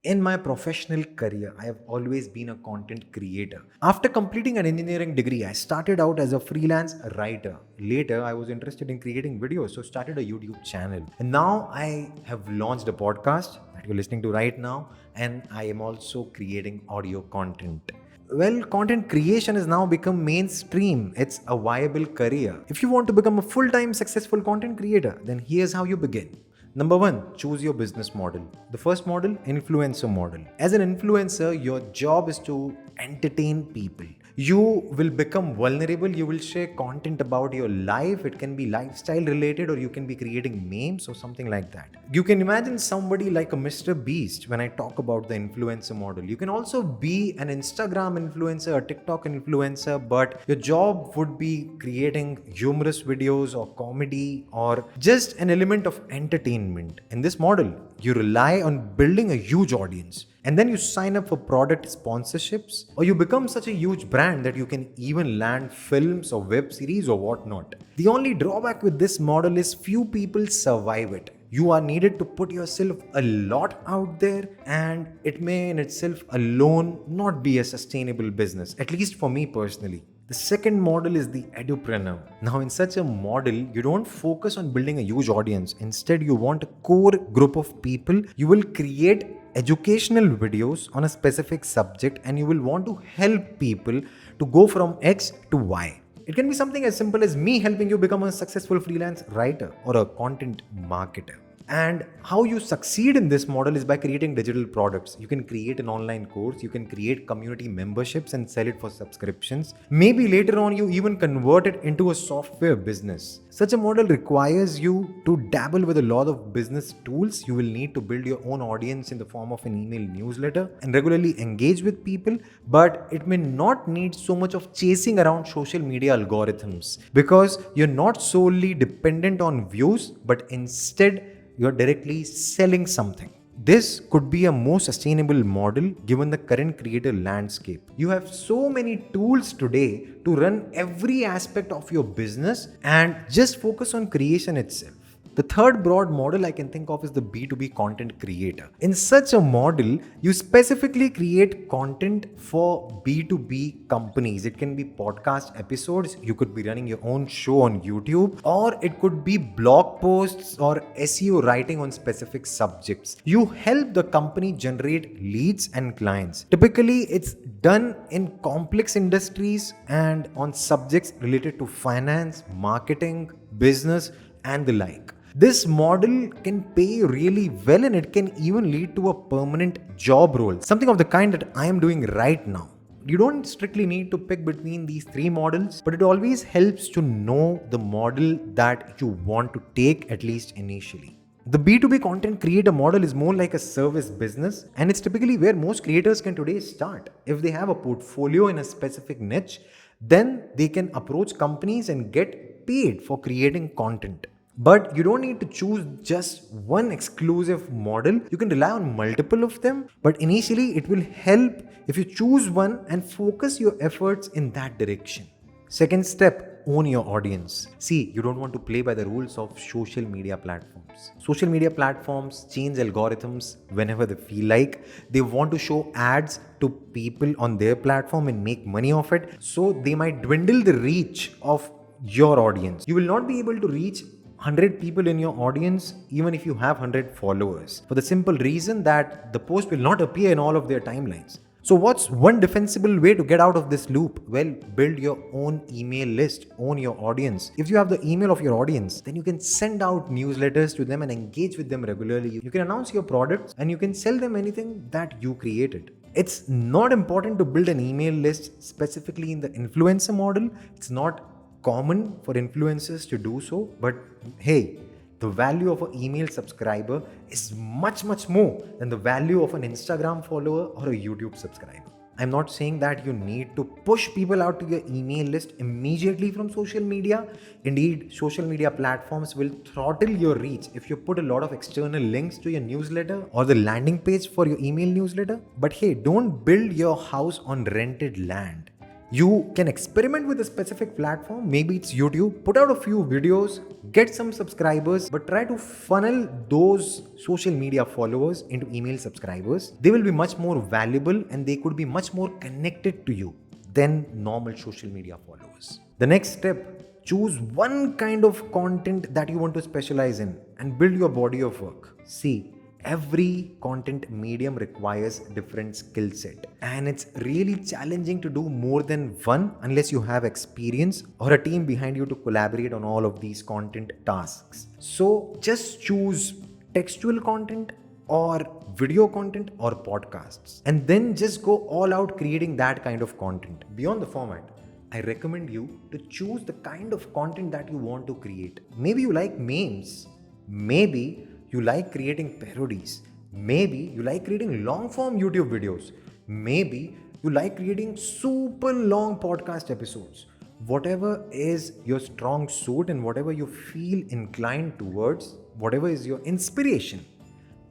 In my professional career, I have always been a content creator. After completing an engineering degree, I started out as a freelance writer. Later, I was interested in creating videos, so started a YouTube channel. And now I have launched a podcast that you're listening to right now, and I am also creating audio content. Well, content creation has now become mainstream. It's a viable career. If you want to become a full-time successful content creator, then here's how you begin. Number one, choose your business model. The first model, influencer model. As an influencer, your job is to entertain people. You will become vulnerable. You will share content about your life. It can be lifestyle related, or you can be creating memes or something like that. You can imagine somebody like a Mr. Beast when I talk about the influencer model. You can also be an Instagram influencer, a TikTok influencer, but your job would be creating humorous videos or comedy or just an element of entertainment. In this model, you rely on building a huge audience, and then you sign up for product sponsorships, or you become such a huge brand that you can even land films or web series or whatnot. The only drawback with this model is few people survive it. You are needed to put yourself a lot out there, and it may in itself alone not be a sustainable business, at least for me personally. The second model is the edupreneur. Now, in such a model, you don't focus on building a huge audience. Instead, you want a core group of people. You will create educational videos on a specific subject, and you will want to help people to go from X to Y. It can be something as simple as me helping you become a successful freelance writer or a content marketer. And how you succeed in this model is by creating digital products. You can create an online course, you can create community memberships and sell it for subscriptions. Maybe later on, you even convert it into a software business. Such a model requires you to dabble with a lot of business tools. You will need to build your own audience in the form of an email newsletter and regularly engage with people, but it may not need so much of chasing around social media algorithms because you're not solely dependent on views, but instead you're directly selling something. This could be a more sustainable model given the current creator landscape. You have so many tools today to run every aspect of your business and just focus on creation itself. The third broad model I can think of is the B2B content creator. In such a model, you specifically create content for B2B companies. It can be podcast episodes, you could be running your own show on YouTube, or it could be blog posts or SEO writing on specific subjects. You help the company generate leads and clients. Typically, it's done in complex industries and on subjects related to finance, marketing, business, and the like. This model can pay really well, and it can even lead to a permanent job role, something of the kind that I am doing right now. You don't strictly need to pick between these three models, but it always helps to know the model that you want to take, at least initially. The B2B content creator model is more like a service business, and it's typically where most creators can today start. If they have a portfolio in a specific niche, then they can approach companies and get paid for creating content. But you don't need to choose just one exclusive model. You can rely on multiple of them, but initially it will help if you choose one and focus your efforts in that direction. Second step, own your audience. See, you don't want to play by the rules of social media platforms. Social media platforms change algorithms whenever they feel like. They want to show ads to people on their platform and make money off it. So they might dwindle the reach of your audience. You will not be able to reach 100 people in your audience even if you have 100 followers, for the simple reason that the post will not appear in all of their timelines. So what's one defensible way to get out of this loop? Well, build your own email list, own your audience. If you have the email of your audience, then you can send out newsletters to them and engage with them regularly. You can announce your products and you can sell them anything that you created. It's not important to build an email list specifically in the influencer model. It's not common for influencers to do so, but hey, the value of an email subscriber is much more than the value of an Instagram follower or a YouTube subscriber. I'm not saying that you need to push people out to your email list immediately from social media. Indeed, social media platforms will throttle your reach if you put a lot of external links to your newsletter or the landing page for your email newsletter. But hey, don't build your house on rented land. You can experiment with a specific platform, maybe it's YouTube, put out a few videos, get some subscribers, but try to funnel those social media followers into email subscribers. They will be much more valuable and they could be much more connected to you than normal social media followers. The next step, choose one kind of content that you want to specialize in and build your body of work. See, every content medium requires different skill set, and it's really challenging to do more than one unless you have experience or a team behind you to collaborate on all of these content tasks. So just choose textual content or video content or podcasts, and then just go all out creating that kind of content. Beyond the format, I recommend you to choose the kind of content that you want to create. Maybe you like memes, maybe you like creating parodies. Maybe you like creating long form YouTube videos. Maybe you like creating super long podcast episodes. Whatever is your strong suit and whatever you feel inclined towards, whatever is your inspiration,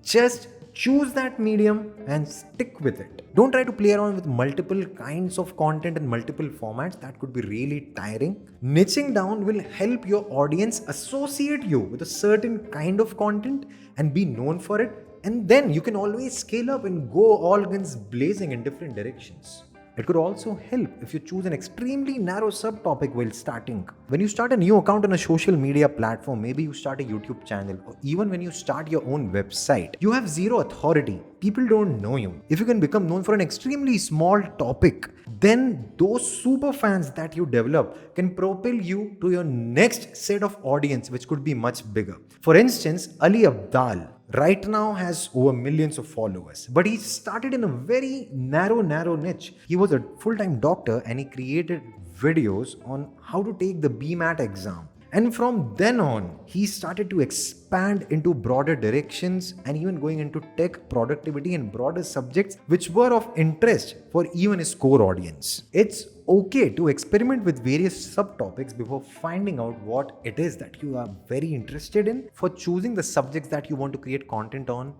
just choose that medium and stick with it. Don't try to play around with multiple kinds of content and multiple formats. That could be really tiring. Niching down will help your audience associate you with a certain kind of content and be known for it. And then you can always scale up and go all guns blazing in different directions. It could also help if you choose an extremely narrow subtopic while starting. When you start a new account on a social media platform, maybe you start a YouTube channel, or even when you start your own website, you have zero authority. People don't know you. If you can become known for an extremely small topic, then those super fans that you develop can propel you to your next set of audience, which could be much bigger. For instance, Ali Abdal right now has over millions of followers, but he started in a very narrow niche. He was a full-time doctor and he created videos on how to take the BMAT exam. And from then on, he started to expand into broader directions and even going into tech, productivity, and broader subjects which were of interest for even his core audience. It's okay to experiment with various subtopics before finding out what it is that you are very interested in. For choosing the subjects that you want to create content on,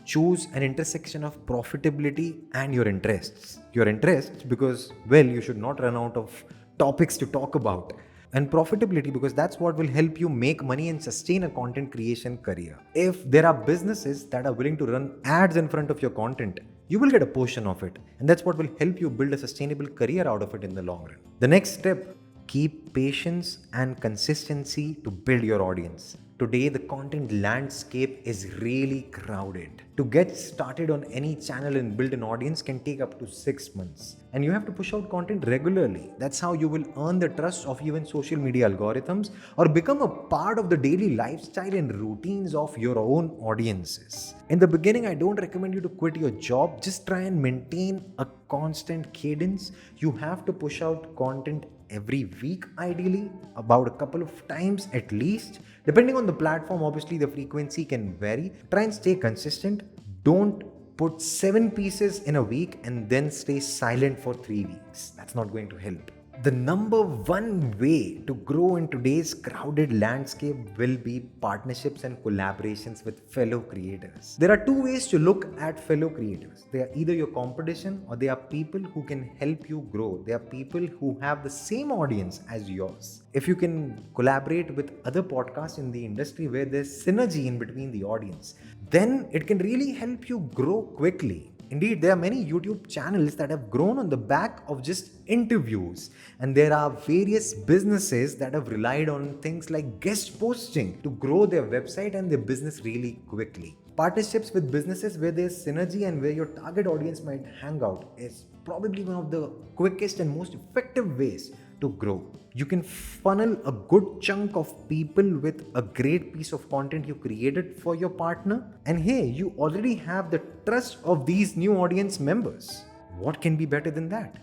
choose an intersection of profitability and your interests. Your interests because, well, you should not run out of topics to talk about. And profitability because that's what will help you make money and sustain a content creation career. If there are businesses that are willing to run ads in front of your content, you will get a portion of it. And that's what will help you build a sustainable career out of it in the long run. The next step, keep patience and consistency to build your audience. Today, the content landscape is really crowded. To get started on any channel and build an audience can take up to 6 months. And you have to push out content regularly. That's how you will earn the trust of even social media algorithms or become a part of the daily lifestyle and routines of your own audiences. In the beginning, I don't recommend you to quit your job. Just try and maintain a constant cadence. You have to push out content every week, ideally, about a couple of times at least. Depending on the platform, obviously the frequency can vary. Try and stay consistent. Don't put 7 pieces in a week and then stay silent for 3 weeks. That's not going to help. The number one way to grow in today's crowded landscape will be partnerships and collaborations with fellow creators. There are 2 ways to look at fellow creators. They are either your competition or they are people who can help you grow. They are people who have the same audience as yours. If you can collaborate with other podcasts in the industry where there's synergy in between the audience, then it can really help you grow quickly. Indeed, there are many YouTube channels that have grown on the back of just interviews, and there are various businesses that have relied on things like guest posting to grow their website and their business really quickly. Partnerships with businesses where there's synergy and where your target audience might hang out is probably one of the quickest and most effective ways to grow. You can funnel a good chunk of people with a great piece of content you created for your partner, and hey, you already have the trust of these new audience members. What can be better than that?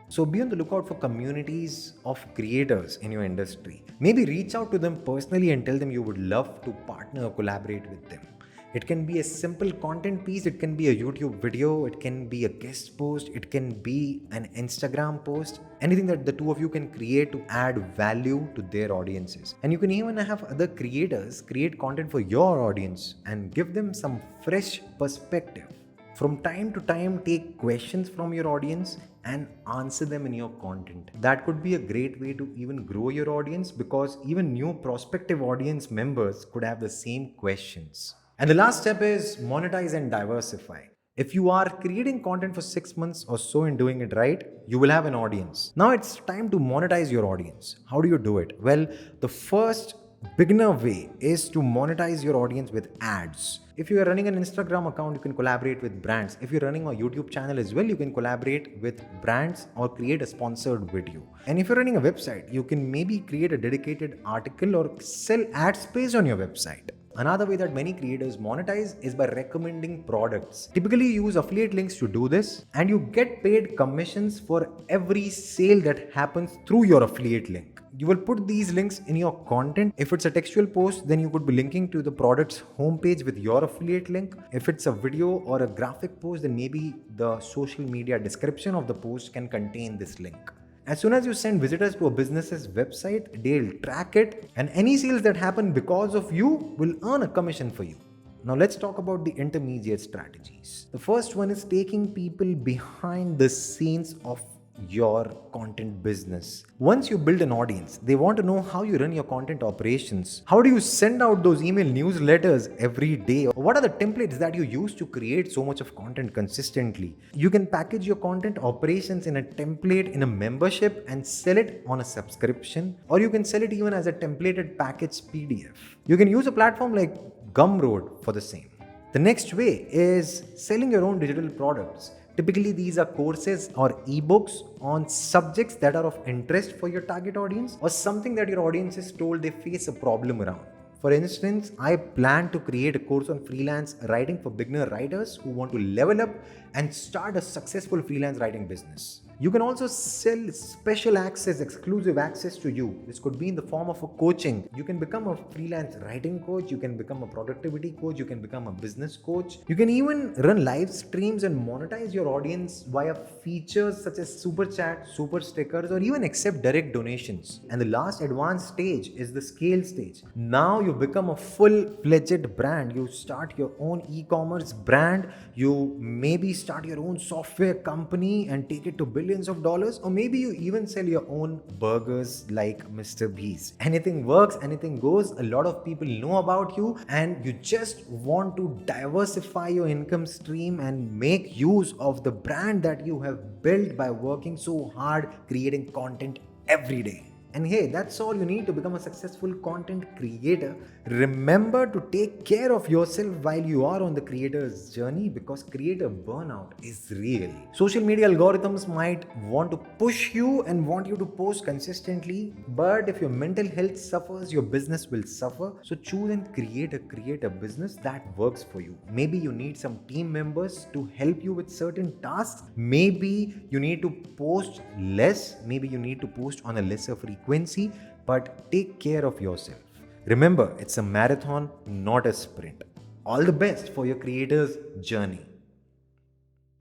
So be on the lookout for communities of creators in your industry. Maybe reach out to them personally and tell them you would love to partner or collaborate with them. It can be a simple content piece, it can be a YouTube video, it can be a guest post, it can be an Instagram post, anything that the two of you can create to add value to their audiences. And you can even have other creators create content for your audience and give them some fresh perspective. From time to time, take questions from your audience and answer them in your content. That could be a great way to even grow your audience, because even new prospective audience members could have the same questions. And the last step is monetize and diversify. If you are creating content for 6 months or so and doing it right, you will have an audience. Now it's time to monetize your audience. How do you do it? Well, the first beginner way is to monetize your audience with ads. If you are running an Instagram account, you can collaborate with brands. If you're running a YouTube channel as well, you can collaborate with brands or create a sponsored video. And if you're running a website, you can maybe create a dedicated article or sell ad space on your website. Another way that many creators monetize is by recommending products. Typically, you use affiliate links to do this, and you get paid commissions for every sale that happens through your affiliate link. You will put these links in your content. If it's a textual post, then you could be linking to the product's homepage with your affiliate link. If it's a video or a graphic post, then maybe the social media description of the post can contain this link. As soon as you send visitors to a business's website, they'll track it, and any sales that happen because of you will earn a commission for you. Now let's talk about the intermediate strategies. The first one is taking people behind the scenes of your content business. Once you build an audience, they want to know how you run your content operations. How do you send out those email newsletters every day? What are the templates that you use to create so much of content consistently? You can package your content operations in a template in a membership and sell it on a subscription, or you can sell it even as a templated package PDF. You can use a platform like Gumroad for the same. The next way is selling your own digital products. Typically, these are courses or ebooks on subjects that are of interest for your target audience, or something that your audience is told they face a problem around. For instance, I plan to create a course on freelance writing for beginner writers who want to level up and start a successful freelance writing business. You can also sell special access, exclusive access to you. This could be in the form of a coaching. You can become a freelance writing coach, you can become a productivity coach, you can become a business coach. You can even run live streams and monetize your audience via features such as super chat, super stickers, or even accept direct donations. And the last advanced stage is the scale stage. Now you become a full-fledged brand. You start your own e-commerce brand. You maybe start your own software company and take it to billions of dollars, or maybe you even sell your own burgers like Mr. Beast. Anything works, anything goes. A lot of people know about you, and you just want to diversify your income stream and make use of the brand that you have built by working so hard creating content every day. And hey, that's all you need to become a successful content creator. Remember to take care of yourself while you are on the creator's journey, because creator burnout is real. Social media algorithms might want to push you and want you to post consistently, but if your mental health suffers, your business will suffer. So choose and create a business that works for you. Maybe you need some team members to help you with certain tasks. Maybe you need to post less. Maybe you need to post on a lesser frequency, but take care of yourself. Remember, it's a marathon, not a sprint. All the best for your creator's journey.